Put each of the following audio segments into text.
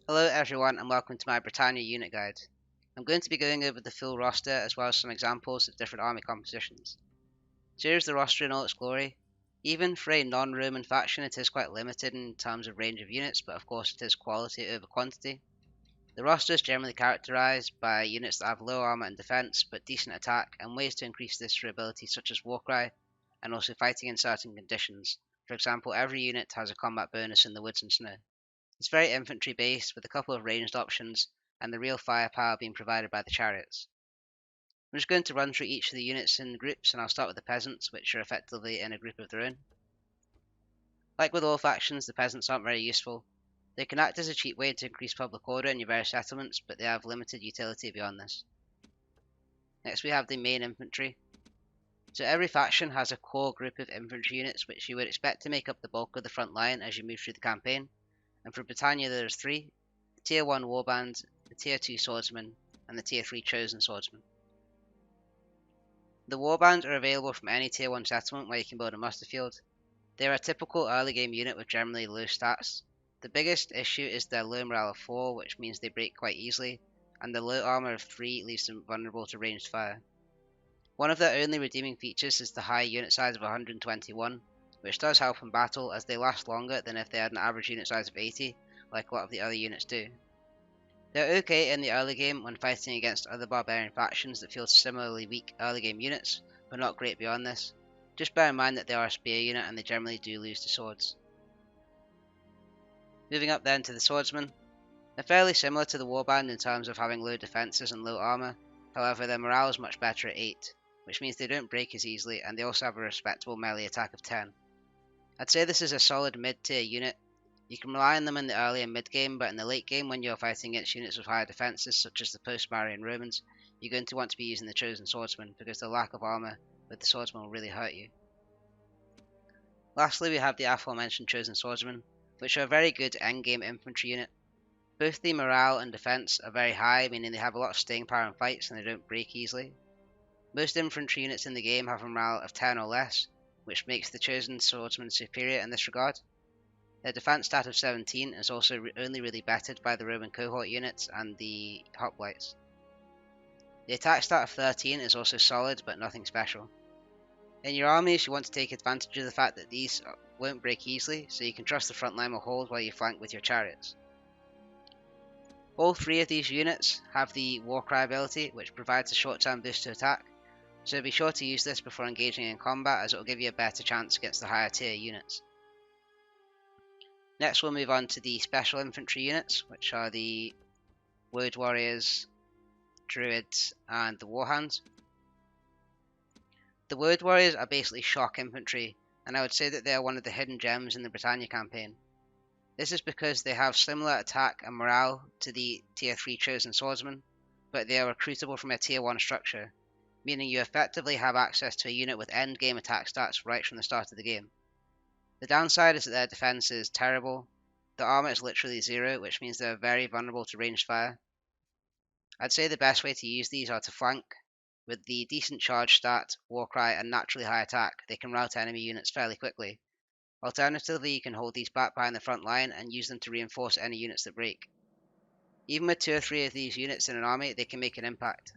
Hello everyone and welcome to my Britannia unit guide. I'm going to be going over the full roster as well as some examples of different army compositions. So here's the roster in all its glory. Even for a non-Roman faction it is quite limited in terms of range of units, but of course it is quality over quantity. The roster is generally characterised by units that have low armour and defence but decent attack, and ways to increase this through abilities such as Warcry and also fighting in certain conditions. For example, every unit has a combat bonus in the woods and snow. It's very infantry based with a couple of ranged options and the real firepower being provided by the chariots. I'm just going to run through each of the units in groups, and I'll start with the peasants, which are effectively in a group of their own. Like with all factions, the peasants aren't very useful. They can act as a cheap way to increase public order in your various settlements, but they have limited utility beyond this. Next we have the main infantry. So every faction has a core group of infantry units which you would expect to make up the bulk of the front line as you move through the campaign, and for Britannia there's three: the Tier 1 Warband, the Tier 2 Swordsman, and the Tier 3 Chosen Swordsman. The Warbands are available from any Tier 1 settlement where you can build a muster field. They are a typical early game unit with generally low stats. The biggest issue is their low morale of 4, which means they break quite easily, and the low armour of 3 leaves them vulnerable to ranged fire. One of their only redeeming features is the high unit size of 121, which does help in battle as they last longer than if they had an average unit size of 80, like a lot of the other units do. They're okay in the early game when fighting against other barbarian factions that field similarly weak early game units, but not great beyond this. Just bear in mind that they are a spear unit and they generally do lose to swords. Moving up then to the swordsmen. They're fairly similar to the warband in terms of having low defences and low armour, however their morale is much better at 8, which means they don't break as easily, and they also have a respectable melee attack of 10. I'd say this is a solid mid-tier unit. You can rely on them in the early and mid game, but in the late game when you're fighting against units with higher defences such as the post-Marian Romans, you're going to want to be using the Chosen Swordsman because the lack of armour with the Swordsman will really hurt you. Lastly we have the aforementioned Chosen Swordsman, which are a very good endgame infantry unit. Both the morale and defense are very high, meaning they have a lot of staying power in fights and they don't break easily. Most infantry units in the game have a morale of 10 or less, which makes the Chosen Swordsman superior in this regard. Their defense stat of 17 is also only really bettered by the Roman cohort units and the hoplites. The attack stat of 13 is also solid, but nothing special. In your armies, you want to take advantage of the fact that these won't break easily, so you can trust the front line will hold while you flank with your chariots. All three of these units have the Warcry ability, which provides a short-term boost to attack, so be sure to use this before engaging in combat as it will give you a better chance against the higher tier units. Next we'll move on to the special infantry units, which are the Woad Warriors, Druids, and the Warhounds. The Woad Warriors are basically shock infantry, and I would say that they are one of the hidden gems in the Britannia campaign. This is because they have similar attack and morale to the Tier 3 Chosen Swordsman, but they are recruitable from a Tier 1 structure, meaning you effectively have access to a unit with endgame attack stats right from the start of the game. The downside is that their defense is terrible. The armor is literally 0, which means they're very vulnerable to ranged fire. I'd say the best way to use these are to flank. With the decent charge stat, Warcry, and naturally high attack, they can rout enemy units fairly quickly. Alternatively, you can hold these back behind the front line and use them to reinforce any units that break. Even with 2 or 3 of these units in an army, they can make an impact.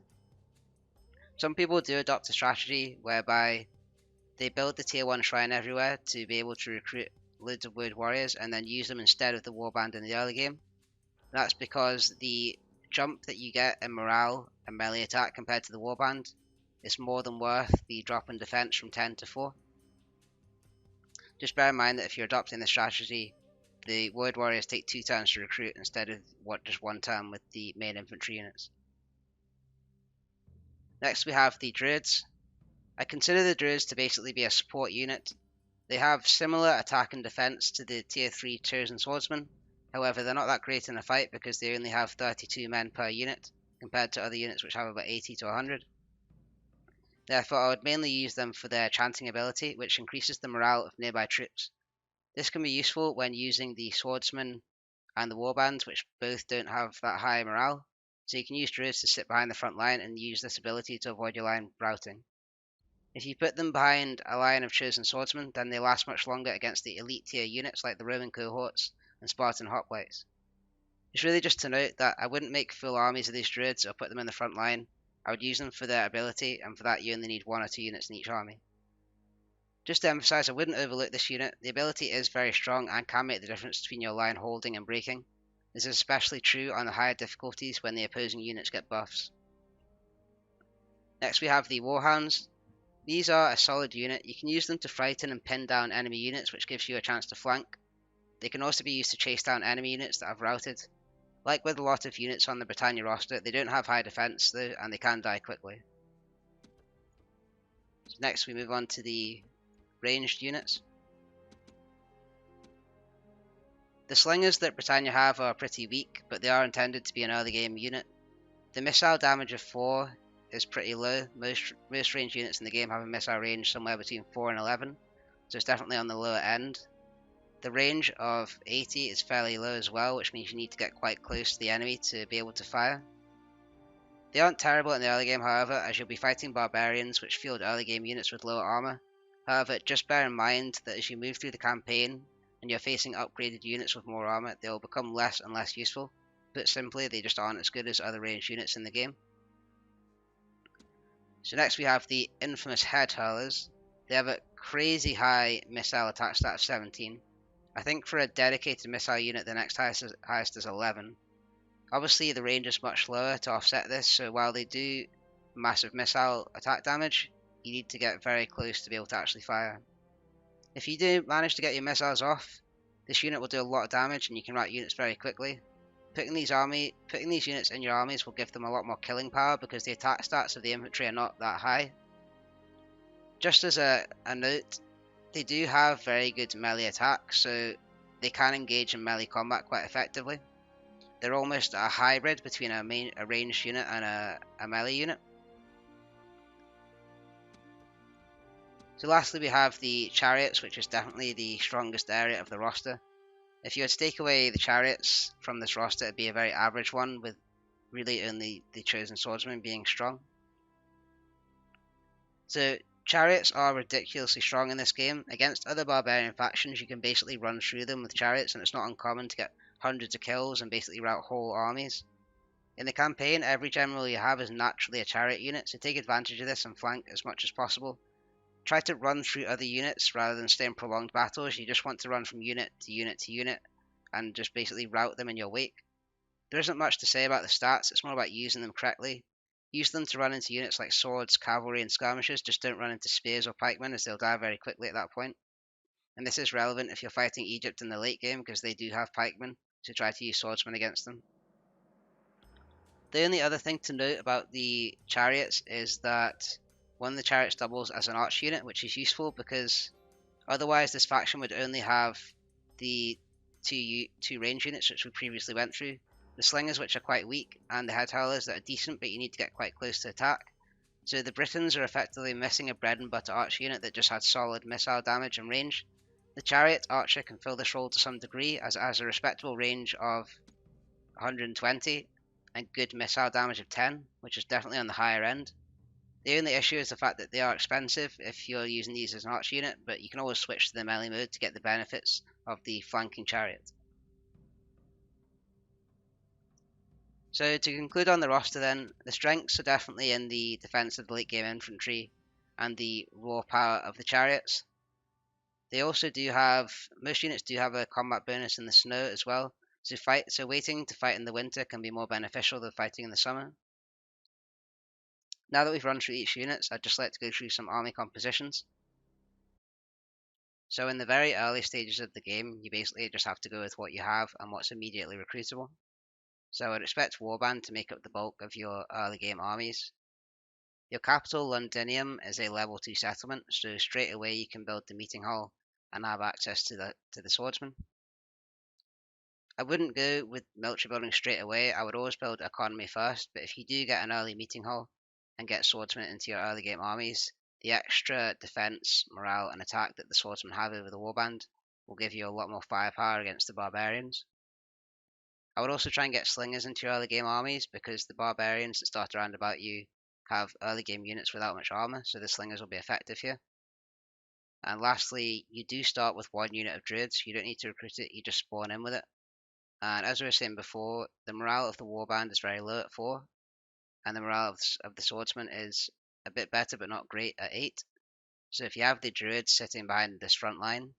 Some people do adopt a strategy whereby they build the tier 1 shrine everywhere to be able to recruit loads of Woad Warriors and then use them instead of the Warband in the early game. That's because the jump that you get in morale and melee attack compared to the Warband is more than worth the drop in defense from 10 to 4. Just bear in mind that if you're adopting this strategy, the Woad Warriors take 2 turns to recruit instead of just 1 turn with the main infantry units. Next we have the Druids. I consider the Druids to basically be a support unit. They have similar attack and defense to the Tier 3 Chosen Swordsman, however they're not that great in a fight because they only have 32 men per unit, compared to other units which have about 80 to 100. Therefore I would mainly use them for their chanting ability, which increases the morale of nearby troops. This can be useful when using the Swordsman and the Warbands, which both don't have that high morale, so you can use Druids to sit behind the front line and use this ability to avoid your line routing. If you put them behind a line of Chosen Swordsmen, then they last much longer against the elite tier units like the Roman cohorts and Spartan hoplites. It's really just to note that I wouldn't make full armies of these druids or put them in the front line. I would use them for their ability, and for that you only need 1 or 2 units in each army. Just to emphasize, I wouldn't overlook this unit. The ability is very strong and can make the difference between your line holding and breaking. This is especially true on the higher difficulties when the opposing units get buffs. Next we have the Warhounds. These are a solid unit. You can use them to frighten and pin down enemy units, which gives you a chance to flank. They can also be used to chase down enemy units that have routed. Like with a lot of units on the Britannia roster, they don't have high defense though, and they can die quickly. So next we move on to the ranged units. The slingers that Britannia have are pretty weak, but they are intended to be an early game unit. The missile damage of 4 is pretty low. Most ranged units in the game have a missile range somewhere between 4 and 11, so it's definitely on the lower end. The range of 80 is fairly low as well, which means you need to get quite close to the enemy to be able to fire. They aren't terrible in the early game, however, as you'll be fighting barbarians, which field early game units with lower armor. However, just bear in mind that as you move through the campaign and you're facing upgraded units with more armor, they will become less and less useful. Put simply, they just aren't as good as other ranged units in the game. So next we have the infamous head hurlers. They have a crazy high missile attack stat of 17. I think for a dedicated missile unit, the next highest is 11. Obviously, the range is much lower to offset this, so while they do massive missile attack damage, you need to get very close to be able to actually fire. If you do manage to get your missiles off, this unit will do a lot of damage and you can rout units very quickly. Putting these units in your armies will give them a lot more killing power because the attack stats of the infantry are not that high. Just as a note, they do have very good melee attack, so they can engage in melee combat quite effectively. They're almost a hybrid between a ranged unit and a melee unit. So lastly we have the Chariots, which is definitely the strongest area of the roster. If you were to take away the Chariots from this roster, it'd be a very average one, with really only the Chosen Swordsman being strong. So Chariots are ridiculously strong in this game. Against other barbarian factions, you can basically run through them with Chariots, and it's not uncommon to get hundreds of kills and basically rout whole armies. In the campaign, every general you have is naturally a Chariot unit, so take advantage of this and flank as much as possible. Try to run through other units rather than stay in prolonged battles. You just want to run from unit to unit to unit and just basically rout them in your wake. There isn't much to say about the stats, it's more about using them correctly. Use them to run into units like swords, cavalry and skirmishers, just don't run into spears or pikemen as they'll die very quickly at that point. And this is relevant if you're fighting Egypt in the late game because they do have pikemen, so try to use swordsmen against them. The only other thing to note about the Chariots is that one of the Chariots doubles as an arch unit, which is useful because otherwise this faction would only have the two range units which we previously went through, the slingers which are quite weak, and the head hurlers that are decent but you need to get quite close to attack. So the Britons are effectively missing a bread and butter arch unit that just had solid missile damage and range. The Chariot archer can fill this role to some degree as it has a respectable range of 120 and good missile damage of 10, which is definitely on the higher end. The only issue is the fact that they are expensive if you're using these as an arch unit, but you can always switch to the melee mode to get the benefits of the flanking chariot. So to conclude on the roster then, the strengths are definitely in the defense of the late game infantry and the raw power of the chariots. They also do have, most units do have a combat bonus in the snow as well, so waiting to fight in the winter can be more beneficial than fighting in the summer. Now that we've run through each unit, I'd just like to go through some army compositions. So in the very early stages of the game, you basically just have to go with what you have and what's immediately recruitable. So I'd expect Warband to make up the bulk of your early game armies. Your capital, Londinium, is a level 2 settlement, so straight away you can build the meeting hall and have access to the swordsman. I wouldn't go with military building straight away, I would always build economy first, but if you do get an early meeting hall and get swordsmen into your early game armies, the extra defense, morale and attack that the swordsmen have over the warband will give you a lot more firepower against the barbarians. I would also try and get slingers into your early game armies because the barbarians that start around about you have early game units without much armor, so the slingers will be effective here. And lastly, you do start with one unit of druids, you don't need to recruit it, you just spawn in with it. And as we were saying before, the morale of the warband is very low at 4, and the morale of the swordsman is a bit better but not great at 8. So if you have the druids sitting behind this front line,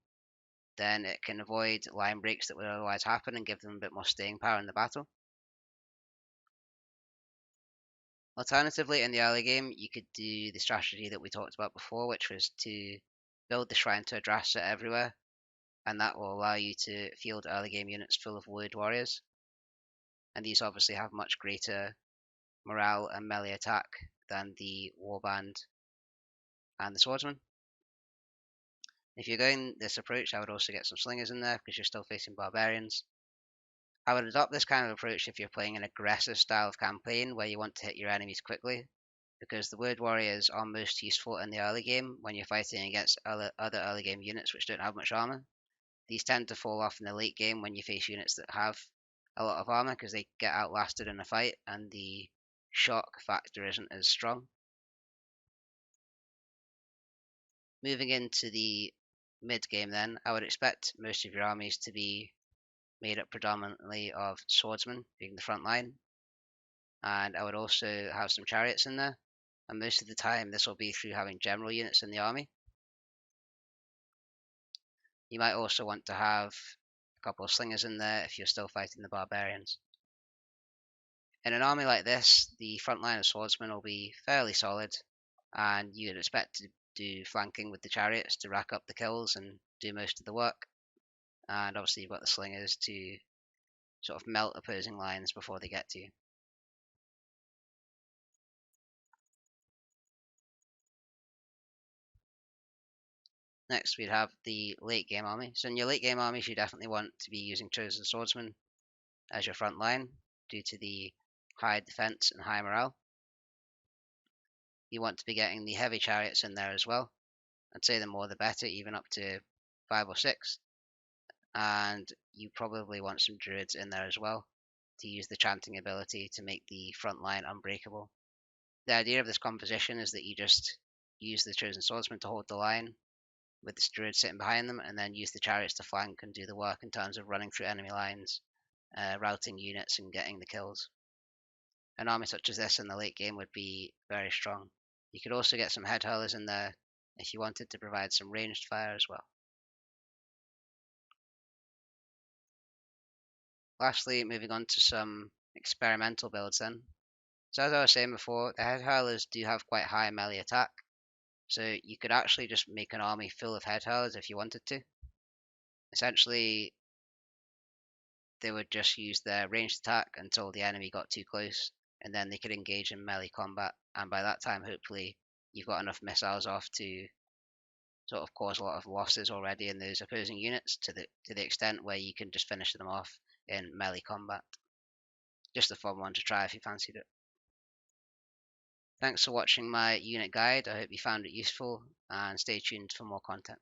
then it can avoid line breaks that would otherwise happen and give them a bit more staying power in the battle. Alternatively, in the early game, you could do the strategy that we talked about before, which was to build the shrine to Adrasta everywhere, and that will allow you to field early game units full of wood warriors. And these obviously have much greater morale and melee attack than the warband and the swordsman. If you're going this approach, I would also get some slingers in there because you're still facing barbarians. I would adopt this kind of approach if you're playing an aggressive style of campaign where you want to hit your enemies quickly, because the wood warriors are most useful in the early game when you're fighting against other early game units which don't have much armor. These tend to fall off in the late game when you face units that have a lot of armor because they get outlasted in a fight and the shock factor isn't as strong. Moving into the mid game then, I would expect most of your armies to be made up predominantly of swordsmen being the front line, and I would also have some chariots in there, and most of the time this will be through having general units in the army. You might also want to have a couple of slingers in there if you're still fighting the barbarians. In an army like this, the front line of swordsmen will be fairly solid, and you'd expect to do flanking with the chariots to rack up the kills and do most of the work. And obviously you've got the slingers to sort of melt opposing lines before they get to you. Next, we'd have the late game army. So in your late game armies, you definitely want to be using chosen swordsmen as your front line due to the high defense and high morale. You want to be getting the heavy chariots in there as well. I'd say the more the better, even up to 5 or 6. And you probably want some druids in there as well to use the chanting ability to make the front line unbreakable. The idea of this composition is that you just use the chosen swordsman to hold the line with the druids sitting behind them, and then use the chariots to flank and do the work in terms of running through enemy lines, routing units, and getting the kills. An army such as this in the late game would be very strong. You could also get some head hurlers in there if you wanted to provide some ranged fire as well. Lastly, moving on to some experimental builds then. So as I was saying before, the head hurlers do have quite high melee attack, so you could actually just make an army full of head hurlers if you wanted to. Essentially, they would just use their ranged attack until the enemy got too close, and then they could engage in melee combat, and by that time hopefully you've got enough missiles off to sort of cause a lot of losses already in those opposing units to the extent where you can just finish them off in melee combat. Just a fun one to try if you fancied it. Thanks for watching my unit guide. I hope you found it useful, and stay tuned for more content.